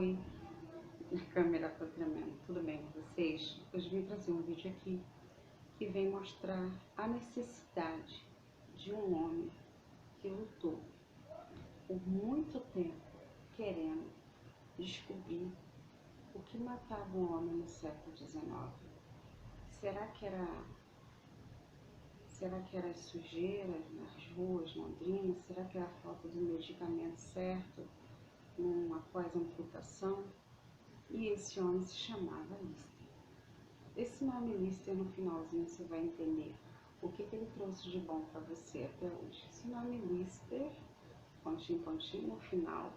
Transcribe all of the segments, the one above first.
Oi, a câmera tá tremendo, tudo bem com vocês? Hoje vim trazer um vídeo aqui que vem mostrar a necessidade de um homem que lutou por muito tempo querendo descobrir o que matava o homem no século XIX. Será que era as sujeiras nas ruas londrinas? Será que era a falta do medicamento certo após a amputação? E esse homem se chamava Lister. Esse nome Lister, no finalzinho, você vai entender o que ele trouxe de bom para você até hoje. Esse nome Lister, pontinho, pontinho, no final,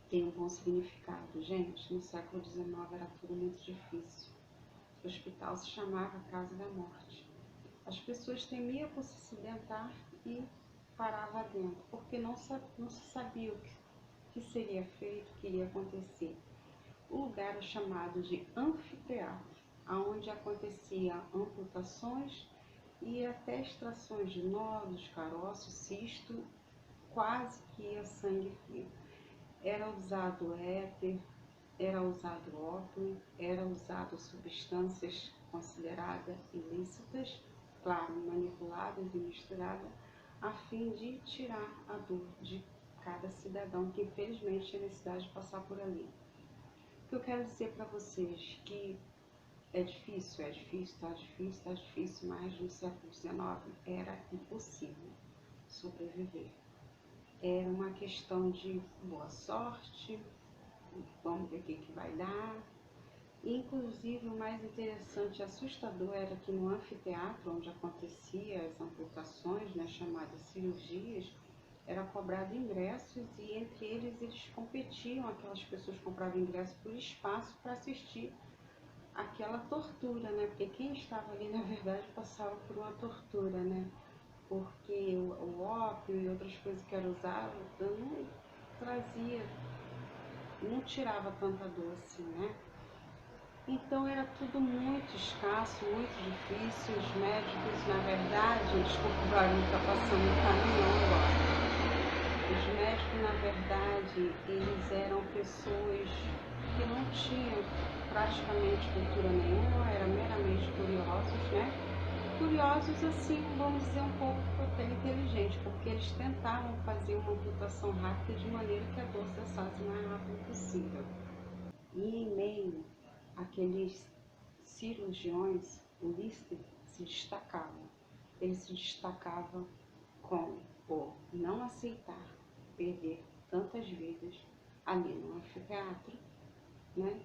tem um bom significado. Gente, no século XIX era tudo muito difícil. O hospital se chamava Casa da Morte. As pessoas temiam por se acidentar e paravam dentro, porque não se sabia o que seria feito, o que iria acontecer. O lugar é chamado de anfiteatro, onde acontecia amputações e até extrações de nódulos, caroços, cisto, quase que ia sangue frio. Era usado éter, era usado ópio, era usado substâncias consideradas ilícitas, claro, manipuladas e misturadas, a fim de tirar a dor de cada cidadão que infelizmente tinha necessidade de passar por ali. O que eu quero dizer para vocês que é difícil, tá difícil, mas no século XIX era impossível sobreviver. Era uma questão de boa sorte, vamos ver o que vai dar. Inclusive, o mais interessante e assustador era que no anfiteatro, onde acontecia as amputações, né, chamadas cirurgias, era cobrado ingressos e entre eles competiam, aquelas pessoas compravam ingressos por espaço para assistir aquela tortura, né? Porque quem estava ali, na verdade, passava por uma tortura, né? Porque o ópio e outras coisas que eram usadas não trazia, não tirava tanta dor assim, né? Então era tudo muito escasso, muito difícil. Os médicos, na verdade, desculpa o barulho, tá passando um caminhão agora. Os médicos, na verdade, eles eram pessoas que não tinham praticamente cultura nenhuma, eram meramente curiosos, né? Curiosos assim, vamos dizer, um pouco até inteligentes, porque eles tentavam fazer uma amputação rápida de maneira que a dor cessasse o mais rápido possível. E em meio àqueles cirurgiões, o Lister se destacava. Ele se destacava com o não aceitar perder tantas vidas ali no anfiteatro, né?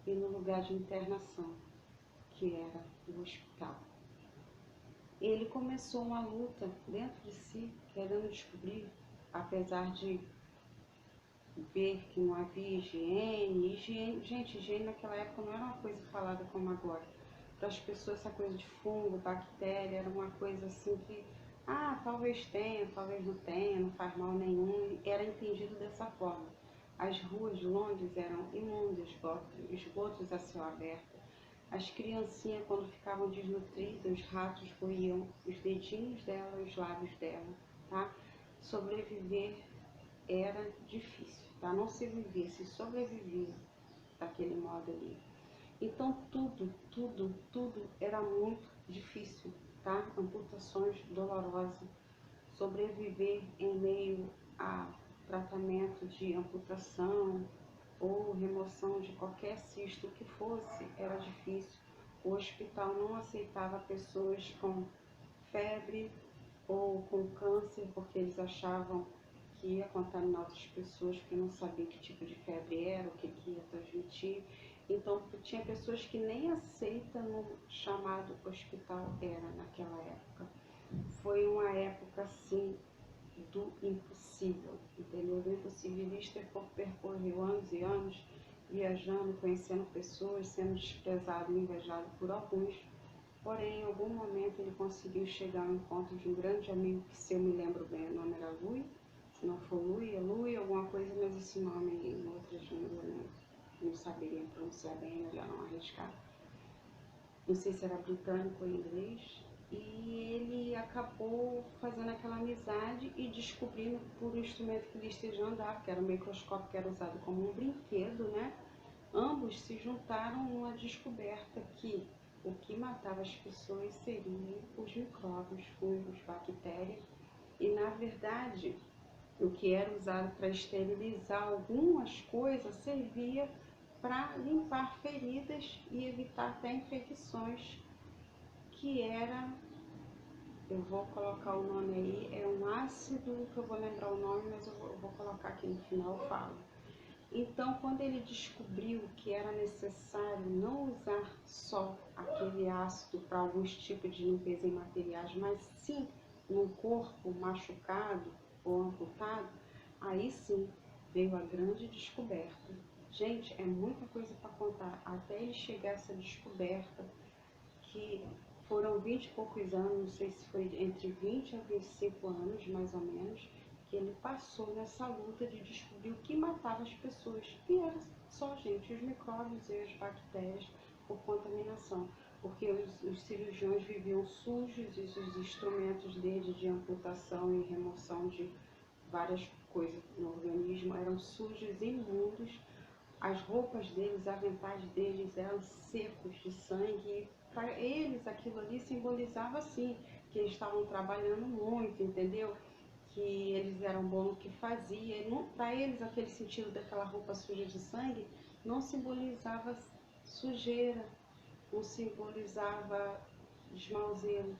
E no lugar de internação, que era o hospital. Ele começou uma luta dentro de si, querendo descobrir, apesar de ver que não havia higiene. Gente, higiene naquela época não era uma coisa falada como agora. Para as pessoas, essa coisa de fungo, bactéria, era uma coisa assim que, talvez tenha, talvez não tenha, não faz mal nenhum, era entendido dessa forma. As ruas de Londres eram imundas, esgotos a céu aberto. As criancinhas, quando ficavam desnutridas, os ratos roíam os dedinhos dela, os lábios dela, tá? Sobreviver era difícil, tá? Não se vivia, se sobrevivia daquele modo ali. Então tudo era muito difícil, tá? Amputações dolorosas, sobreviver em meio a tratamento de amputação ou remoção de qualquer cisto que fosse, era difícil. O hospital não aceitava pessoas com febre ou com câncer, porque eles achavam que ia contaminar outras pessoas, porque não sabia que tipo de febre era, o que ia transmitir. Então, tinha pessoas que nem aceita no chamado hospital era naquela época. Foi uma época, assim, do impossível, entendeu? Do impossível. Lister percorreu anos e anos, viajando, conhecendo pessoas, sendo desprezado e invejado por alguns. Porém, em algum momento ele conseguiu chegar ao encontro de um grande amigo, que, se eu me lembro bem, o nome era Louis. Se não for Louis, alguma coisa, mas esse nome em outras línguas, né? Não saberia pronunciar bem, melhor não arriscar. Não sei se era britânico ou inglês, e ele acabou fazendo aquela amizade e descobrindo por um instrumento que ele esteja andando, que era um microscópio que era usado como um brinquedo, né? Ambos se juntaram numa descoberta que o que matava as pessoas seriam os micróbios, fungos, bactérias, e na verdade o que era usado para esterilizar algumas coisas servia para limpar feridas e evitar até infecções, que era, eu vou colocar o nome aí, é um ácido que eu vou lembrar o nome, mas eu vou colocar aqui no final, eu falo. Então, quando ele descobriu que era necessário não usar só aquele ácido para alguns tipos de limpeza em materiais, mas sim num corpo machucado ou amputado, aí sim veio a grande descoberta. Gente, é muita coisa para contar até ele chegar a essa descoberta, que foram 20 e poucos anos, não sei se foi entre 20 a 25 anos, mais ou menos, que ele passou nessa luta de descobrir o que matava as pessoas. E era só, gente, os micróbios e as bactérias por contaminação. Porque os cirurgiões viviam sujos e os instrumentos dele de amputação e remoção de várias coisas no organismo eram sujos e imundos. As roupas deles, os aventais deles eram secos de sangue. Para eles aquilo ali simbolizava assim, que eles estavam trabalhando muito, entendeu? Que eles eram bons no que faziam. Para eles aquele sentido daquela roupa suja de sangue não simbolizava sujeira, não simbolizava esmauzeiro,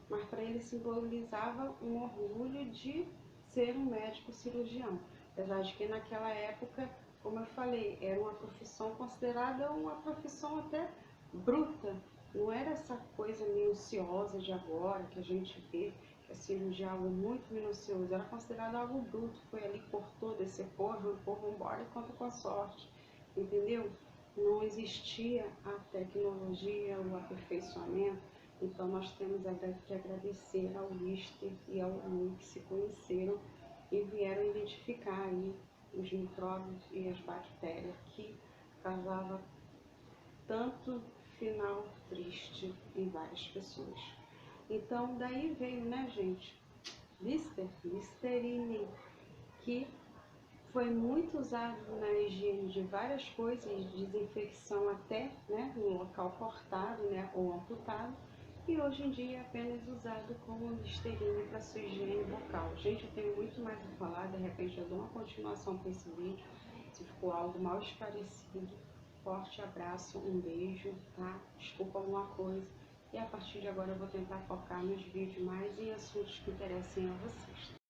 mas para eles simbolizava um orgulho de ser um médico cirurgião. Apesar de que naquela época, como eu falei, era uma profissão considerada uma profissão até bruta. Não era essa coisa minuciosa de agora que a gente vê, que a cirurgia é algo muito minucioso. Era considerado algo bruto. Foi ali, cortou, decepou, arrancou, vamos embora e conta com a sorte. Entendeu? Não existia a tecnologia, o aperfeiçoamento. Então nós temos que agradecer ao Lister e ao Louis, que se conheceram e vieram identificar aí os micróbios e as bactérias que causavam tanto final triste em várias pessoas. Então daí veio, né, gente, Listerine, que foi muito usado na higiene de várias coisas, desinfecção até, né, no local cortado, né, ou amputado, e hoje em dia é apenas usado como Listerine para sua higiene bucal. Gente, eu tenho muito mais a falar, de repente eu dou uma continuação para esse vídeo, se ficou algo mal esclarecido. Forte abraço, um beijo, tá? Desculpa alguma coisa. E a partir de agora eu vou tentar focar nos vídeos mais em assuntos que interessem a vocês.